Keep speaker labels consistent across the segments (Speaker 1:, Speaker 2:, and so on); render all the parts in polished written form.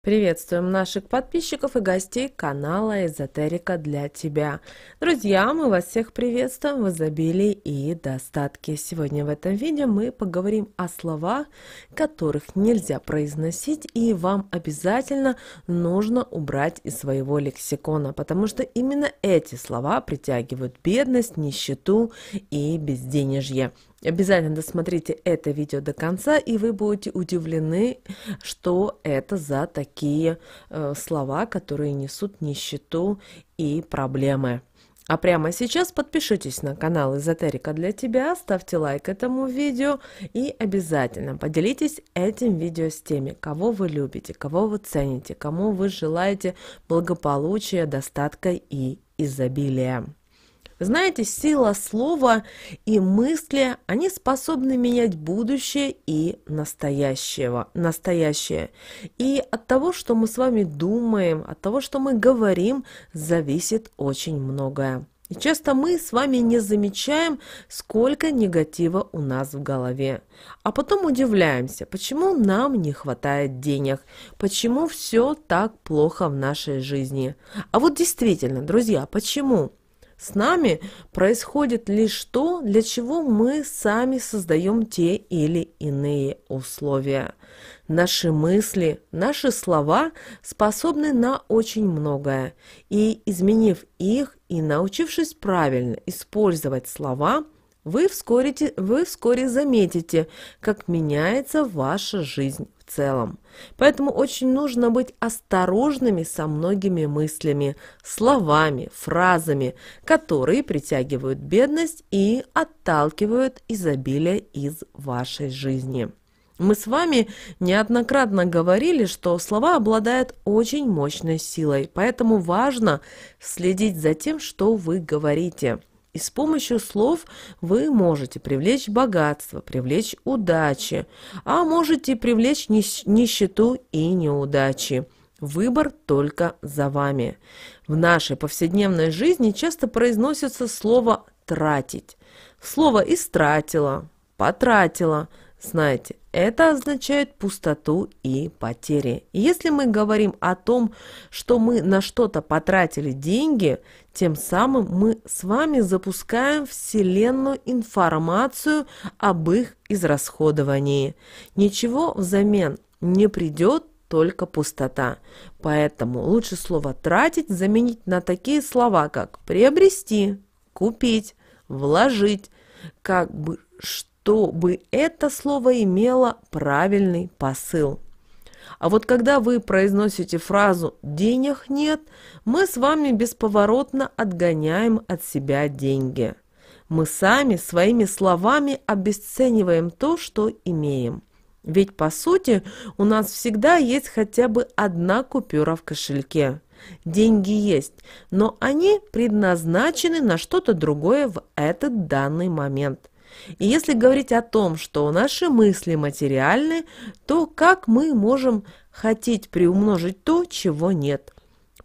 Speaker 1: Приветствуем наших подписчиков и гостей канала Эзотерика для тебя. Друзья, мы вас всех приветствуем в изобилии и достатке. Сегодня в этом видео мы поговорим о словах, которых нельзя произносить, и вам обязательно нужно убрать из своего лексикона, потому что именно эти слова притягивают бедность, нищету и безденежье. Обязательно досмотрите это видео до конца, и вы будете удивлены, что это за такие слова, которые несут нищету и проблемы. А прямо сейчас подпишитесь на канал Эзотерика для тебя, ставьте лайк этому видео и обязательно поделитесь этим видео с теми, кого вы любите, кого вы цените, кому вы желаете благополучия, достатка и изобилия. Знаете, сила слова и мысли, они способны менять будущее и настоящее. И от того, что мы с вами думаем, от того, что мы говорим, зависит очень многое. И часто мы с вами не замечаем, сколько негатива у нас в голове. А потом удивляемся, почему нам не хватает денег, почему все так плохо в нашей жизни. А вот действительно, друзья, почему? С нами происходит лишь то, для чего мы сами создаем те или иные условия. Наши мысли, наши слова способны на очень многое. И изменив их и научившись правильно использовать слова, вы вскоре заметите, как меняется ваша жизнь в целом. Поэтому очень нужно быть осторожными со многими мыслями, словами, фразами, которые притягивают бедность и отталкивают изобилие из вашей жизни. Мы с вами неоднократно говорили, что слова обладают очень мощной силой, поэтому важно следить за тем, что вы говорите. И с помощью слов вы можете привлечь богатство, привлечь удачи, а можете привлечь нищету и неудачи. Выбор только за вами. В нашей повседневной жизни часто произносится слово «тратить». Слово «истратила», «потратила». Знаете, это означает пустоту и потери. И если мы говорим о том, что мы на что-то потратили деньги, тем самым мы с вами запускаем Вселенную информацию об их израсходовании. Ничего взамен не придет, только пустота. Поэтому лучше слово «тратить» заменить на такие слова, как «приобрести», «купить», «вложить», чтобы это слово имело правильный посыл. А вот когда вы произносите фразу «денег нет», мы с вами бесповоротно отгоняем от себя деньги. Мы сами своими словами обесцениваем то, что имеем. Ведь, по сути, у нас всегда есть хотя бы одна купюра в кошельке. Деньги есть, но они предназначены на что-то другое в этот данный момент. И если говорить о том, что наши мысли материальны, то как мы можем хотеть приумножить то, чего нет?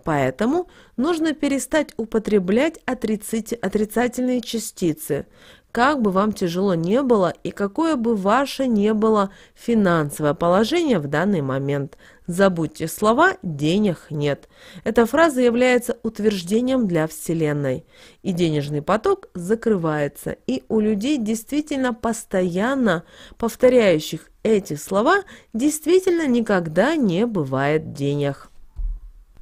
Speaker 1: Поэтому нужно перестать употреблять отрицательные частицы. Как бы вам тяжело не было и какое бы ваше не было финансовое положение в данный момент, забудьте слова «денег нет». Эта фраза является утверждением для Вселенной. И денежный поток закрывается. И у людей, действительно постоянно повторяющих эти слова, действительно никогда не бывает денег.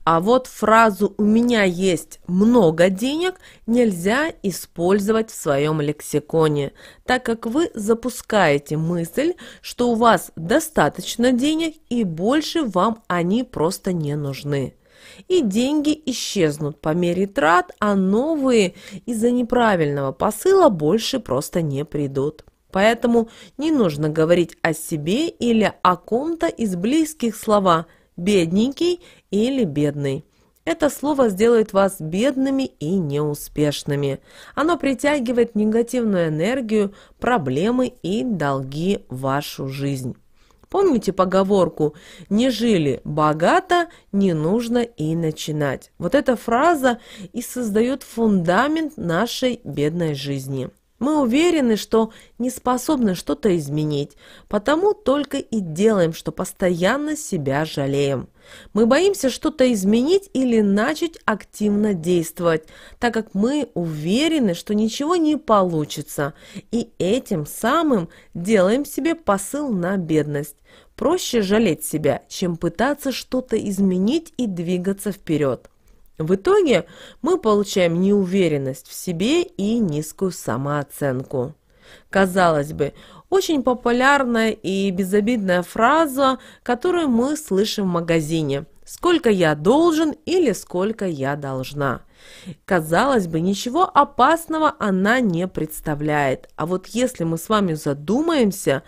Speaker 1: А вот фразу «у меня есть много денег» нельзя использовать в своем лексиконе, так как вы запускаете мысль, что у вас достаточно денег и больше вам они просто не нужны. И деньги исчезнут по мере трат, а новые из-за неправильного посыла больше просто не придут. Поэтому не нужно говорить о себе или о ком-то из близких слова «бедненький» или «бедный». Это слово сделает вас бедными и неуспешными. Оно притягивает негативную энергию, проблемы и долги в вашу жизнь. Помните поговорку «не жили богато, не нужно и начинать». Вот эта фраза и создает фундамент нашей бедной жизни. Мы уверены, что не способны что-то изменить, потому только и делаем, что постоянно себя жалеем. Мы боимся что-то изменить или начать активно действовать, так как мы уверены, что ничего не получится, и этим самым делаем себе посыл на бедность. Проще жалеть себя, чем пытаться что-то изменить и двигаться вперед. В итоге мы получаем неуверенность в себе и низкую самооценку. Казалось бы, очень популярная и безобидная фраза, которую мы слышим в магазине: «Сколько я должен» или «Сколько я должна». Казалось бы, ничего опасного она не представляет. А вот если мы с вами задумаемся,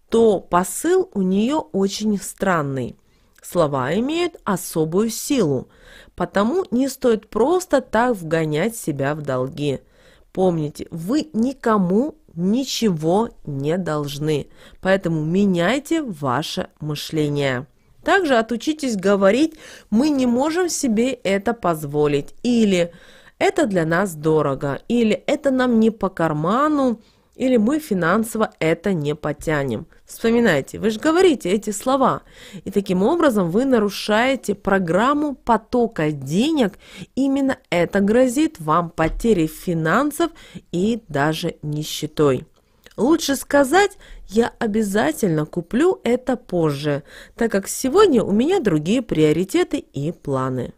Speaker 1: то посыл у нее очень странный. Слова имеют особую силу, потому не стоит просто так вгонять себя в долги. Помните, вы никому ничего не должны, поэтому меняйте ваше мышление. Также отучитесь говорить: «Мы не можем себе это позволить», или «Это для нас дорого», или «Это нам не по карману», или «Мы финансово это не потянем». Вспоминайте, вы же говорите эти слова, и таким образом вы нарушаете программу потока денег. Именно это грозит вам потерей финансов и даже нищетой. Лучше сказать: «Я обязательно куплю это позже, так как сегодня у меня другие приоритеты и планы».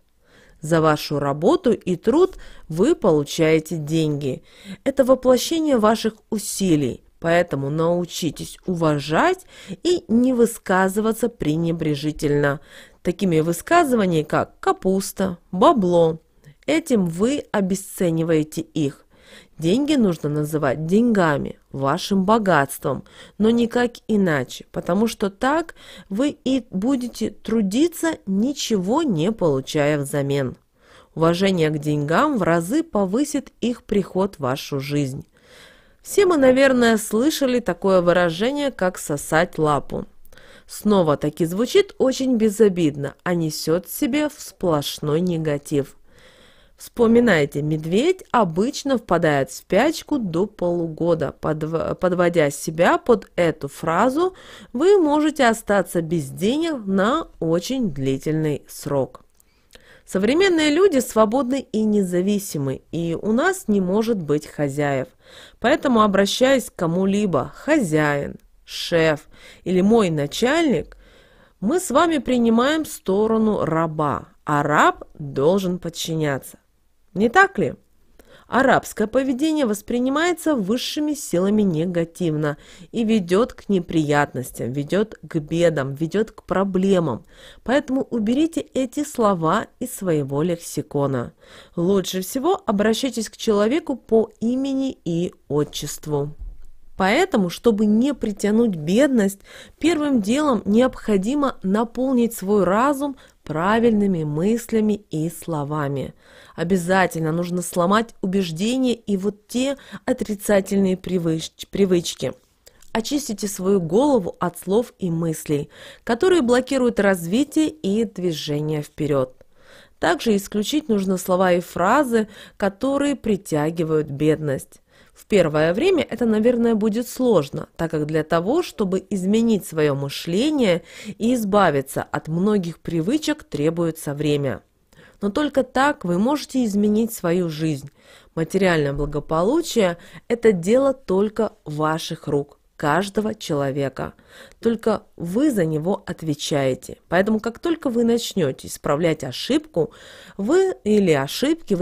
Speaker 1: За вашу работу и труд вы получаете деньги. Это воплощение ваших усилий, поэтому научитесь уважать и не высказываться пренебрежительно. Такими высказываниями, как «капуста», «бабло». Этим вы обесцениваете их. Деньги нужно называть деньгами, вашим богатством, но никак иначе, потому что так вы и будете трудиться, ничего не получая взамен. Уважение к деньгам в разы повысит их приход в вашу жизнь. Все мы, наверное, слышали такое выражение, как «сосать лапу». Снова таки звучит очень безобидно, а несет в себе сплошной негатив. Вспоминайте, медведь обычно впадает в спячку до полугода. Подводя себя под эту фразу, вы можете остаться без денег на очень длительный срок. Современные люди свободны и независимы, и у нас не может быть хозяев. Поэтому, обращаясь к кому-либо: «хозяин», «шеф» или «мой начальник», мы с вами принимаем сторону раба, а раб должен подчиняться. Не так ли? Арабское поведение воспринимается высшими силами негативно и ведет к неприятностям, ведет к бедам, ведет к проблемам. Поэтому уберите эти слова из своего лексикона. Лучше всего обращайтесь к человеку по имени и отчеству. Поэтому, чтобы не притянуть бедность, первым делом необходимо наполнить свой разум правильными мыслями и словами. Обязательно нужно сломать убеждения и вот те отрицательные привычки. Очистите свою голову от слов и мыслей, которые блокируют развитие и движение вперед. Также исключить нужно слова и фразы, которые притягивают бедность. В первое время это, наверное, будет сложно, так как для того, чтобы изменить свое мышление и избавиться от многих привычек, требуется время. Но только так вы можете изменить свою жизнь. Материальное благополучие – это дело только ваших рук, каждого человека. Только вы за него отвечаете. Поэтому, как только вы начнете исправлять ошибку, вы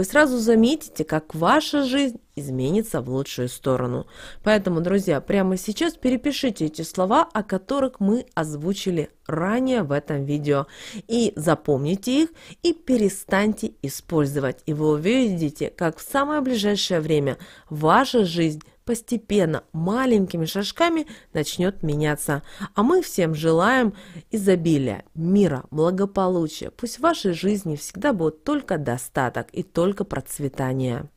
Speaker 1: сразу заметите, как ваша жизнь изменится в лучшую сторону. Поэтому, друзья, прямо сейчас перепишите эти слова, о которых мы озвучили ранее в этом видео. И запомните их, и перестаньте использовать. И вы увидите, как в самое ближайшее время ваша жизнь постепенно, маленькими шажками начнет меняться. А мы всем желаем изобилия, мира, благополучия. Пусть в вашей жизни всегда будет только достаток и только процветание.